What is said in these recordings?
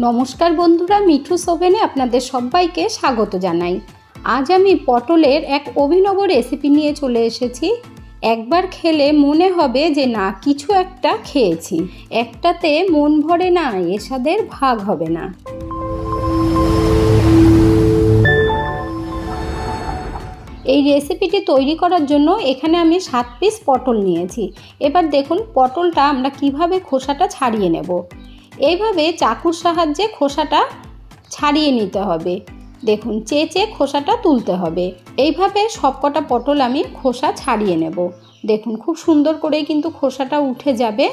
নমস্কার বন্ধুরা, মিঠুস ওভেনে আপনাদের সবাইকে স্বাগত জানাই। আজ আমি পটলের এক অভিনব রেসিপি নিয়ে চলে এসেছি। একবার খেলে মনে হবে যে না, কিছু একটা খেয়েছি। একটাতে মন ভরে না, এর স্বাদের ভাগ হবে না। এই রেসিপিটি তৈরি করার জন্য এখানে আমি 7 পিস পটল নিয়েছি। এবার দেখুন পটলটা আমরা কিভাবে খোসাটা ছাড়িয়ে নেব। এইভাবে চাকুর সাহায্যে খোসাটা ছাড়িয়ে নিতে হবে। দেখুন চেঁচে খোসাটা তুলতে হবে। এইভাবে সবকটা পটল আমি খোসা ছাড়িয়ে নেব। দেখুন খুব সুন্দর করে কিন্তু খোসাটা উঠে যাবে।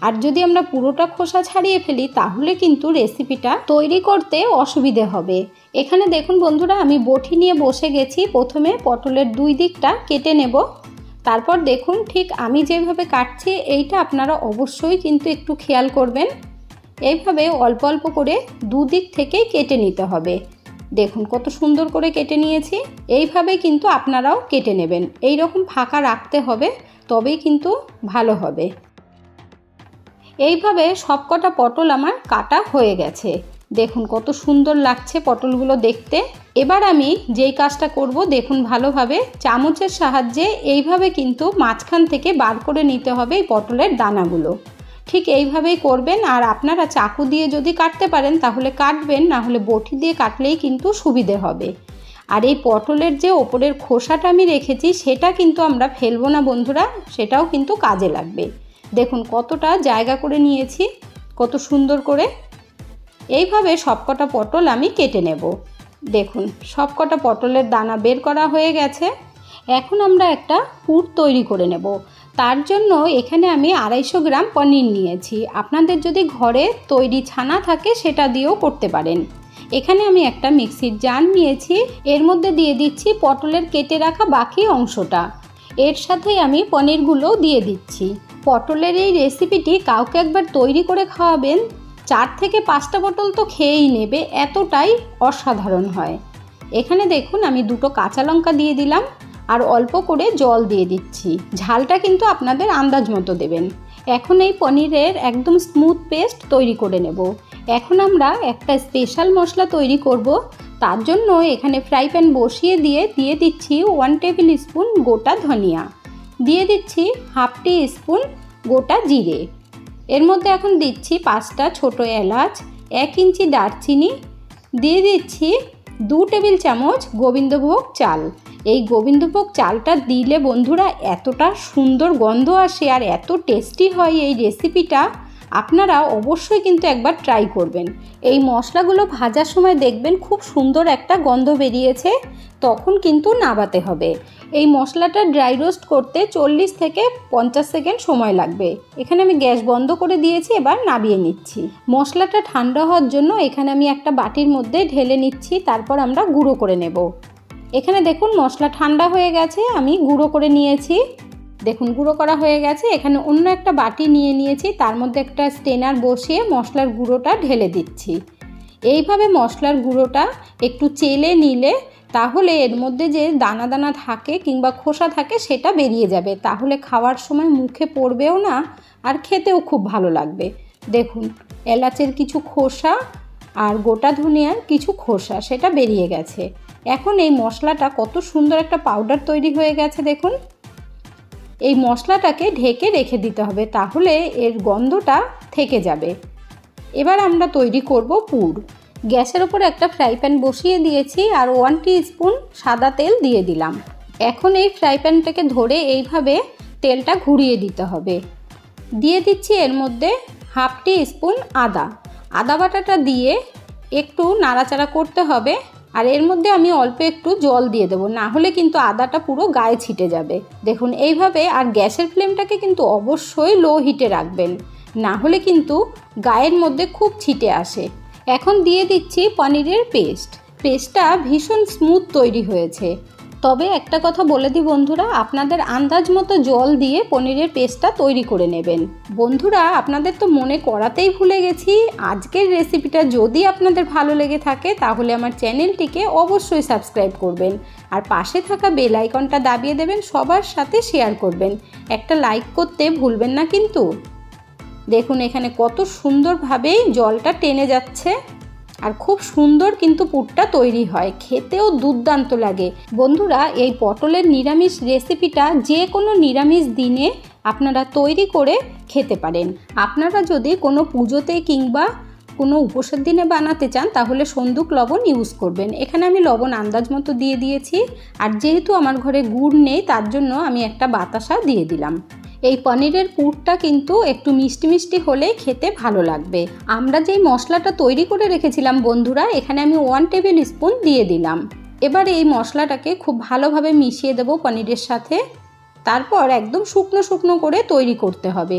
আর যদি আমরা পুরোটা খোসা ছাড়িয়ে ফেলি তাহলে কিন্তু রেসিপিটা তৈরি করতে অসুবিধে হবে। এখানে দেখুন বন্ধুরা, আমি বটি নিয়ে বসে গেছি। প্রথমে পটলের দুই দিকটা কেটে নেব। তারপর দেখুন ঠিক আমি যেভাবে কাটছি এইটা আপনারা অবশ্যই কিন্তু একটু খেয়াল করবেন। এইভাবে অল্প অল্প করে দুদিক থেকেই কেটে নিতে হবে। দেখুন কত সুন্দর করে কেটে নিয়েছি। এইভাবে কিন্তু আপনারাও কেটে নেবেন। এই রকম ফাঁকা রাখতে হবে, তবেই কিন্তু ভালো হবে। এইভাবে সবকটা পটল আমার কাটা হয়ে গেছে। দেখুন কত সুন্দর লাগছে পটলগুলো দেখতে। এবার আমি যেই কাজটা করব, দেখুন ভালোভাবে চামচের সাহায্যে এইভাবে কিন্তু মাঝখান থেকে বার করে নিতে হবে এই পটলের দানাগুলো। ঠিক এইভাবেই করবেন। আর আপনারা চাকু দিয়ে যদি কাটতে পারেন তাহলে কাটবেন, না হলে বটি দিয়ে কাটলেই কিন্তু সুবিধে হবে। আর এই পটলের যে ওপরের খোসাটা আমি রেখেছি সেটা কিন্তু আমরা ফেলবো না বন্ধুরা, সেটাও কিন্তু কাজে লাগবে। দেখুন কতটা জায়গা করে নিয়েছি, কত সুন্দর করে। এইভাবে সবকটা পটল আমি কেটে নেব। দেখুন সবকটা পটলের দানা বের করা হয়ে গেছে। এখন আমরা একটা পুর তৈরি করে নেব। তার জন্য এখানে আমি 250 গ্রাম পনির নিয়েছি। আপনাদের যদি ঘরে তৈরি ছানা থাকে সেটা দিয়েও করতে পারেন। এখানে আমি একটা মিক্সির জার নিয়েছি। এর মধ্যে দিয়ে দিচ্ছি পটলের কেটে রাখা বাকি অংশটা। এর সাথেই আমি পনিরগুলো দিয়ে দিচ্ছি। পটলের এই রেসিপিটি কাউকে একবার তৈরি করে খাওয়াবেন, 4 থেকে 5টা পটল তো খেয়েই নেবে, এতটাই অসাধারণ হয়। এখানে দেখুন আমি 2টো কাঁচা লঙ্কা দিয়ে দিলাম আর অল্প করে জল দিয়ে দিচ্ছি। ঝালটা কিন্তু আপনাদের আন্দাজ মতো দেবেন। এখন এই পনিরের একদম স্মুথ পেস্ট তৈরি করে নেব। এখন আমরা একটা স্পেশাল মশলা তৈরি করব। তার জন্য এখানে ফ্রাই প্যান বসিয়ে দিয়ে দিচ্ছি 1 টেবিল স্পুন গোটা ধনিয়া, দিয়ে দিচ্ছি 1/2 টি স্পুন গোটা জিরে। এর মধ্যে এখন দিচ্ছি 5টা ছোট এলাচ, 1 ইঞ্চি দারচিনি, দিয়ে দিচ্ছি 2 টেবিল চামচ গোবিন্দভোগ চাল। এই গোবিন্দভোগ চালটা দিলে বন্ধুরা এতটা সুন্দর গন্ধ আসে আর এত টেস্টি হয় এই রেসিপিটা, আপনারা অবশ্যই কিন্তু একবার ট্রাই করবেন। এই মশলাগুলো ভাজার সময় দেখবেন খুব সুন্দর একটা গন্ধ বেরিয়েছে, তখন কিন্তু নাবাতে হবে। এই মশলাটা ড্রাই রোস্ট করতে 40 থেকে 50 সেকেন্ড সময় লাগবে। এখানে আমি গ্যাস বন্ধ করে দিয়েছি, এবার নামিয়ে নিচ্ছি। মশলাটা ঠান্ডা হওয়ার জন্য এখানে আমি একটা বাটির মধ্যে ঢেলে নিচ্ছি, তারপর আমরা গুঁড়ো করে নেব। এখানে দেখুন মশলা ঠান্ডা হয়ে গেছে, আমি গুঁড়ো করে নিয়েছি। দেখুন গুঁড়ো করা হয়ে গেছে। এখানে অন্য একটা বাটি নিয়ে নিয়েছি, তার মধ্যে একটা স্ট্রেনার বসিয়ে মশলার গুঁড়োটা ঢেলে দিচ্ছি। এইভাবে মশলার গুঁড়োটা একটু চেলে নিলে তাহলে এর মধ্যে যে দানা দানা থাকে কিংবা খোসা থাকে সেটা বেরিয়ে যাবে। তাহলে খাওয়ার সময় মুখে পড়বেও না আর খেতেও খুব ভালো লাগবে। দেখুন এলাচের কিছু খোসা আর গোটা ধনিয়ার কিছু খোসা সেটা বেরিয়ে গেছে। এখন এই মশলাটা কত সুন্দর একটা পাউডার তৈরি হয়ে গেছে। দেখুন এই মশলাটাকে ঢেকে রেখে দিতে হবে, তাহলে এর গন্ধটা থেকে যাবে। এবার আমরা তৈরি করব পুর। গ্যাসের ওপর একটা ফ্রাই প্যান বসিয়ে দিয়েছি আর 1 টিস্পুন সাদা তেল দিয়ে দিলাম। এখন এই ফ্রাই প্যানটাকে ধরে এইভাবে তেলটা ঘুরিয়ে দিতে হবে। দিয়ে দিচ্ছি এর মধ্যে 1/2 টিস্পুন আদা বাটাটা দিয়ে একটু নাড়াচাড়া করতে হবে। আর এর মধ্যে আমি অল্প একটু জল দিয়ে দেবো, না হলে কিন্তু আদাটা পুরো গায়ে ছিটে যাবে। দেখুন এইভাবে। আর গ্যাসের ফ্লেমটাকে কিন্তু অবশ্যই লো হিটে রাখবেন, না হলে কিন্তু গায়ের মধ্যে খুব ছিটে আসে। এখন দিয়ে দিচ্ছি পনিরের পেস্টটা ভীষণ স্মুথ তৈরি হয়েছে। তবে একটা কথা বলে দিই বন্ধুরা, আপনাদের আন্দাজ মতো জল দিয়ে পনিরের পেস্টটা তৈরি করে নেবেন। বন্ধুরা আপনাদের তো মনে করাতেই ভুলে গেছি, আজকের রেসিপিটা যদি আপনাদের ভালো লেগে থাকে তাহলে আমার চ্যানেলটিকে অবশ্যই সাবস্ক্রাইব করবেন আর পাশে থাকা বেল আইকনটা দাবিয়ে দেবেন, সবার সাথে শেয়ার করবেন। একটা লাইক করতে ভুলবেন না কিন্তু। দেখুন এখানে কত সুন্দরভাবেই জলটা টেনে যাচ্ছে আর খুব সুন্দর কিন্তু পুরটা তৈরি হয়, খেতেও দুর্দান্ত লাগে। বন্ধুরা, এই পটলের নিরামিষ রেসিপিটা যে কোনো নিরামিষ দিনে আপনারা তৈরি করে খেতে পারেন। আপনারা যদি কোনো পুজোতে কিংবা কোনো উপোসের দিনে বানাতে চান তাহলে সন্দুক লবণ ইউজ করবেন। এখানে আমি লবণ আন্দাজ মতো দিয়ে দিয়েছি, আর যেহেতু আমার ঘরে গুড় নেই তার জন্য আমি একটা বাতাসা দিয়ে দিলাম। এই পনিরের পুরটা কিন্তু একটু মিষ্টি মিষ্টি হলে খেতে ভালো লাগবে। আমরা যেই মশলাটা তৈরি করে রেখেছিলাম বন্ধুরা, এখানে আমি 1 টেবিল স্পুন দিয়ে দিলাম। এবার এই মশলাটাকে খুব ভালোভাবে মিশিয়ে দেব পনিরের সাথে। তারপর একদম শুকনো শুকনো করে তৈরি করতে হবে।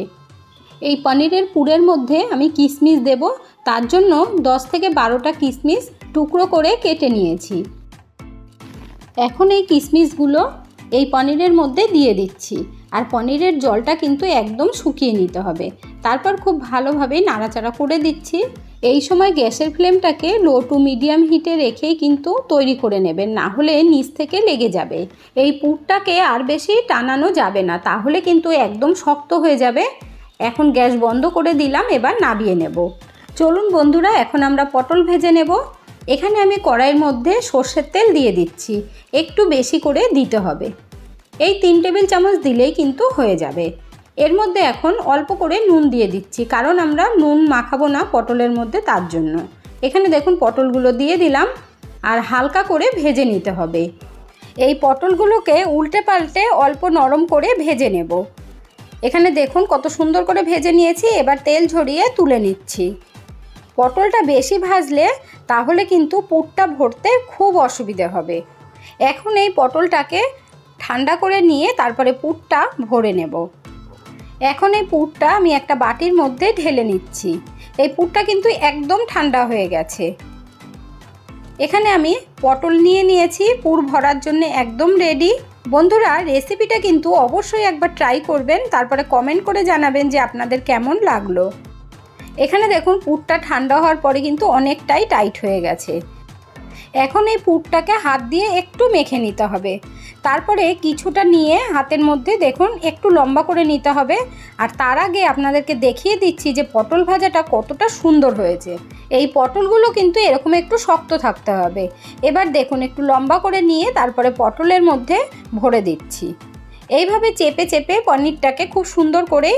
এই পনিরের পুরের মধ্যে আমি কিশমিশ দেব, তার জন্য 10 থেকে 12টা কিশমিশ টুকরো করে কেটে নিয়েছি। এখন এই কিশমিশগুলো এই পনিরের মধ্যে দিয়ে দিচ্ছি, আর পনিরের জলটা কিন্তু একদম শুকিয়ে নিতে হবে। তারপর খুব ভালোভাবে নাড়াচাড়া করে দিচ্ছি। এই সময় গ্যাসের ফ্লেমটাকে লো টু মিডিয়াম হিটে রেখেই কিন্তু তৈরি করে নেবেন, না হলে নিচ থেকে লেগে যাবে। এই পুরটাকে আর বেশি টানানো যাবে না, তাহলে কিন্তু একদম শক্ত হয়ে যাবে। এখন গ্যাস বন্ধ করে দিলাম, এবার নামিয়ে নেব। চলুন বন্ধুরা, এখন আমরা পটল ভেজে নেব। এখানে আমি কড়াইয়ের মধ্যে সর্ষের তেল দিয়ে দিচ্ছি, একটু বেশি করে দিতে হবে। এই 3 টেবিল চামচ দিলেই কিন্তু হয়ে যাবে। এর মধ্যে এখন অল্প করে নুন দিয়ে দিচ্ছি, কারণ আমরা নুন মাখাবো না পটলের মধ্যে, তার জন্য। এখানে দেখুন পটলগুলো দিয়ে দিলাম, আর হালকা করে ভেজে নিতে হবে। এই পটলগুলোকে উল্টে পাল্টে অল্প নরম করে ভেজে নেব। এখানে দেখুন কত সুন্দর করে ভেজে নিয়েছি। এবার তেল ঝরিয়ে তুলে নিচ্ছি। পটলটা বেশি ভাজলে তাহলে কিন্তু পুরটা ভরতে খুব অসুবিধে হবে। এখন এই পটলটাকে ঠান্ডা করে নিয়ে তারপরে পুরটা ভরে নেব। এখন এই পুরটা আমি একটা বাটির মধ্যে ঢেলে নিচ্ছি। এই পুরটা কিন্তু একদম ঠান্ডা হয়ে গেছে। এখানে আমি পটল নিয়ে নিয়েছি, পুর ভরার জন্য একদম রেডি। বন্ধুরা, রেসিপিটা কিন্তু অবশ্যই একবার ট্রাই করবেন, তারপরে কমেন্ট করে জানাবেন যে আপনাদের কেমন লাগলো। এখানে দেখুন পুরটা ঠান্ডা হওয়ার পরে কিন্তু অনেকটাই টাইট হয়ে গেছে। এখন এই পুরটাকে হাত দিয়ে একটু মেখে নিতে হবে। তারপরে কিছুটা নিয়ে হাতের মধ্যে দেখুন একটু লম্বা করে নিতে হবে। আর তার আগে আপনাদেরকে দেখিয়ে দিচ্ছি যে পটল ভাজাটা কতটা সুন্দর হয়েছে। এই পটলগুলো কিন্তু এরকম একটু শক্ত থাকতে হবে। এবার দেখুন একটু লম্বা করে নিয়ে তারপরে পটলের মধ্যে ভরে দিচ্ছি। এইভাবে চেপে চেপে পনিরটাকে খুব সুন্দর করে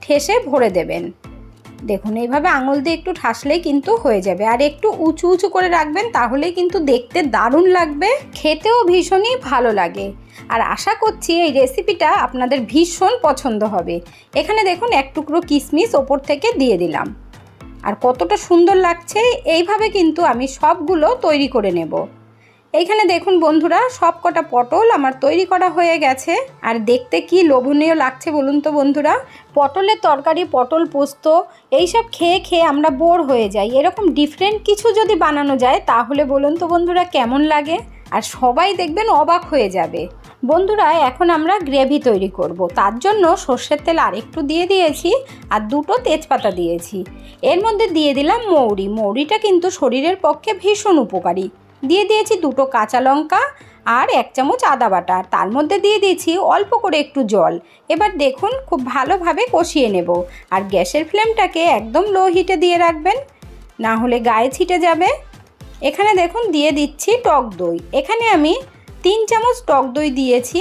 ঠেসে ভরে দেবেন। দেখুন এইভাবে আঙুল দিয়ে একটু ঠাসলেই কিন্তু হয়ে যাবে। আর একটু উঁচু উঁচু করে রাখবেন, তাহলেই কিন্তু দেখতে দারুণ লাগবে, খেতেও ভীষণই ভালো লাগে। আর আশা করছি এই রেসিপিটা আপনাদের ভীষণ পছন্দ হবে। এখানে দেখুন এক টুকরো কিশমিশ ওপর থেকে দিয়ে দিলাম, আর কতটা সুন্দর লাগছে। এইভাবে কিন্তু আমি সবগুলো তৈরি করে নেব। এইখানে দেখুন বন্ধুরা, সব কটা পটল আমার তৈরি করা হয়ে গেছে। আর দেখতে কি লোভনীয় লাগছে বলুন তো বন্ধুরা। পটলের তরকারি, পটল পোস্ত এইসব খেয়ে খেয়ে আমরা বোর হয়ে যাই। এরকম ডিফারেন্ট কিছু যদি বানানো যায় তাহলে বলুন তো বন্ধুরা কেমন লাগে, আর সবাই দেখবেন অবাক হয়ে যাবে। বন্ধুরা, এখন আমরা গ্রেভি তৈরি করব। তার জন্য সর্ষের তেল আরেকটু দিয়ে দিয়েছি, আর 2টো তেজপাতা দিয়েছি। এর মধ্যে দিয়ে দিলাম মৌরি। মৌরিটা কিন্তু শরীরের পক্ষে ভীষণ উপকারী। দিয়ে দিয়েছি 2টো কাঁচা লঙ্কা আর 1 চামচ আদা বাটা। তার মধ্যে দিয়ে দিয়েছি অল্প করে একটু জল। এবার দেখুন খুব ভালোভাবে কষিয়ে নেব। আর গ্যাসের ফ্লেমটাকে একদম লো হিটে দিয়ে রাখবেন, না হলে গায়ে ছিটে যাবে। এখানে দেখুন দিয়ে দিচ্ছি টক দই। এখানে আমি 3 চামচ টক দই দিয়েছি।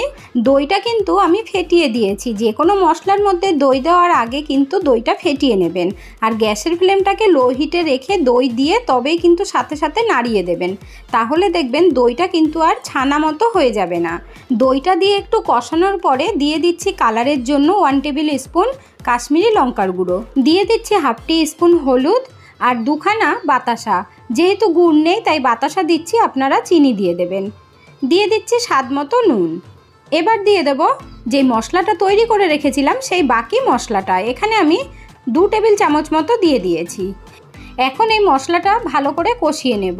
দইটা কিন্তু আমি ফেটিয়ে দিয়েছি। যে কোনো মশলার মধ্যে দই দেওয়ার আগে কিন্তু দইটা ফেটিয়ে নেবেন। আর গ্যাসের ফ্লেমটাকে লো হিটে রেখে দই দিয়ে তবেই কিন্তু সাথে সাথে নাড়িয়ে দেবেন। তাহলে দেখবেন দইটা কিন্তু আর ছানা মতো হয়ে যাবে না। দইটা দিয়ে একটু কষানোর পরে দিয়ে দিচ্ছি কালারের জন্য 1 টেবিল স্পুন কাশ্মীরি লঙ্কার গুঁড়ো। দিয়ে দিচ্ছি 1/2 টিস্পুন হলুদ আর 2খানা বাতাসা। যেহেতু গুড় নেই তাই বাতাসা দিচ্ছি, আপনারা চিনি দিয়ে দেবেন। দিয়ে দিচ্ছি স্বাদ মতো নুন। এবার দিয়ে দেব যে মশলাটা তৈরি করে রেখেছিলাম সেই বাকি মশলাটা। এখানে আমি 2 টেবিল চামচ মতো দিয়ে দিয়েছি। এখন এই মশলাটা ভালো করে কষিয়ে নেব।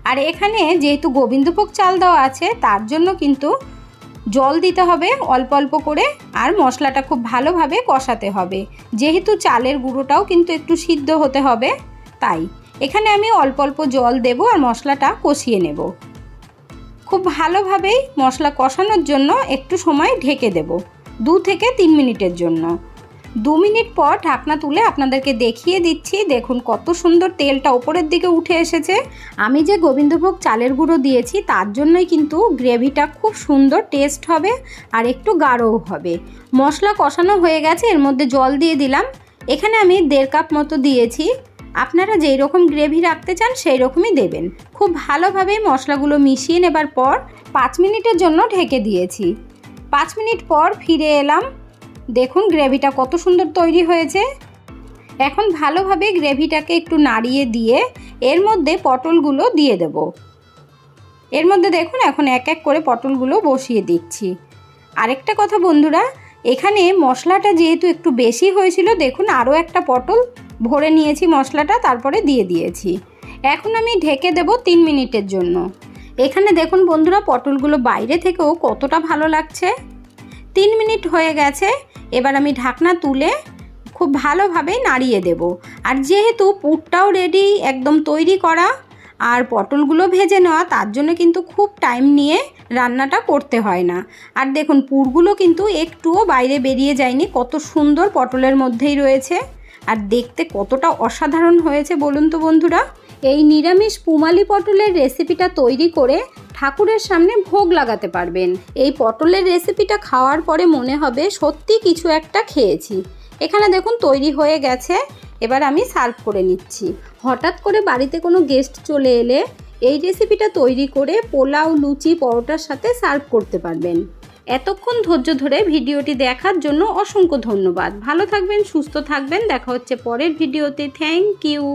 আর এখানে যেহেতু গোবিন্দভোগ চাল দেওয়া আছে তার জন্য কিন্তু জল দিতে হবে অল্প অল্প করে। আর মশলাটা খুব ভালোভাবে কষাতে হবে, যেহেতু চালের গুঁড়োটাও কিন্তু একটু সিদ্ধ হতে হবে, তাই এখানে আমি অল্প অল্প জল দেব আর মশলাটা কষিয়ে নেব। খুব ভালোভাবেই মশলা কষানোর জন্য একটু সময় ঢেকে দেব, 2 থেকে 3 মিনিটের জন্য। 2 মিনিট পর ঢাকনা তুলে আপনাদেরকে দেখিয়ে দিচ্ছি। দেখুন কত সুন্দর তেলটা ওপরের দিকে উঠে এসেছে। আমি যে গোবিন্দভোগ চালের গুঁড়ো দিয়েছি তার জন্যই কিন্তু গ্রেভিটা খুব সুন্দর টেস্ট হবে আর একটু গাঢ়ও হবে। মশলা কষানো হয়ে গেছে, এর মধ্যে জল দিয়ে দিলাম। এখানে আমি 1.5 কাপ মতো দিয়েছি। আপনারা যেই রকম গ্রেভি রাখতে চান সেই রকমই দেবেন। খুব ভালোভাবে মশলাগুলো মিশিয়ে নেবার পর 5 মিনিটের জন্য ঢেকে দিয়েছি। 5 মিনিট পর ফিরে এলাম। দেখুন গ্রেভিটা কত সুন্দর তৈরি হয়েছে। এখন ভালোভাবে গ্রেভিটাকে একটু নাড়িয়ে দিয়ে এর মধ্যে পটলগুলো দিয়ে দেব। এর মধ্যে দেখুন এখন এক এক করে পটলগুলো বসিয়ে দিচ্ছি। আরেকটা কথা বন্ধুরা, এখানে মশলাটা যেহেতু একটু বেশি হয়েছিল, দেখুন আরও একটা পটল ভরে নিয়েছি মশলাটা, তারপরে দিয়ে দিয়েছি। এখন আমি ঢেকে দেব 3 মিনিটের জন্য। এখানে দেখুন বন্ধুরা পটলগুলো বাইরে থেকেও কতটা ভালো লাগছে। 3 মিনিট হয়ে গেছে। এবার আমি ঢাকনা তুলে খুব ভালোভাবে নাড়িয়ে দেব। আর যেহেতু পুরটাও রেডি একদম তৈরি করা আর পটলগুলো ভেজে নেওয়া, তার জন্য কিন্তু খুব টাইম নিয়ে রান্নাটা করতে হয় না। আর দেখুন পুরগুলো কিন্তু একটুও বাইরে বেরিয়ে যায়নি, কত সুন্দর পটলের মধ্যেই রয়েছে। আর দেখতে কতটা অসাধারণ হয়েছে বলুন তো বন্ধুরা। এই নিরামিষ পুমালি পটলের রেসিপিটা তৈরি করে ঠাকুরের সামনে ভোগ লাগাতে পারবেন। এই পটলের রেসিপিটা খাওয়ার পরে মনে হবে সত্যি কিছু একটা খেয়েছি। এখানে দেখুন তৈরি হয়ে গেছে। এবার আমি সার্ভ করে নিচ্ছি। হঠাৎ করে বাড়িতে কোনো গেস্ট চলে এলে এই রেসিপিটা তৈরি করে পোলাও, লুচি, পরোটার সাথে সার্ভ করতে পারবেন। এতক্ষণ ধৈর্য ধরে ভিডিওটি দেখার জন্য অসংখ্য ধন্যবাদ। ভালো থাকবেন, সুস্থ থাকবেন। দেখা হচ্ছে পরের ভিডিওতে। Thank you.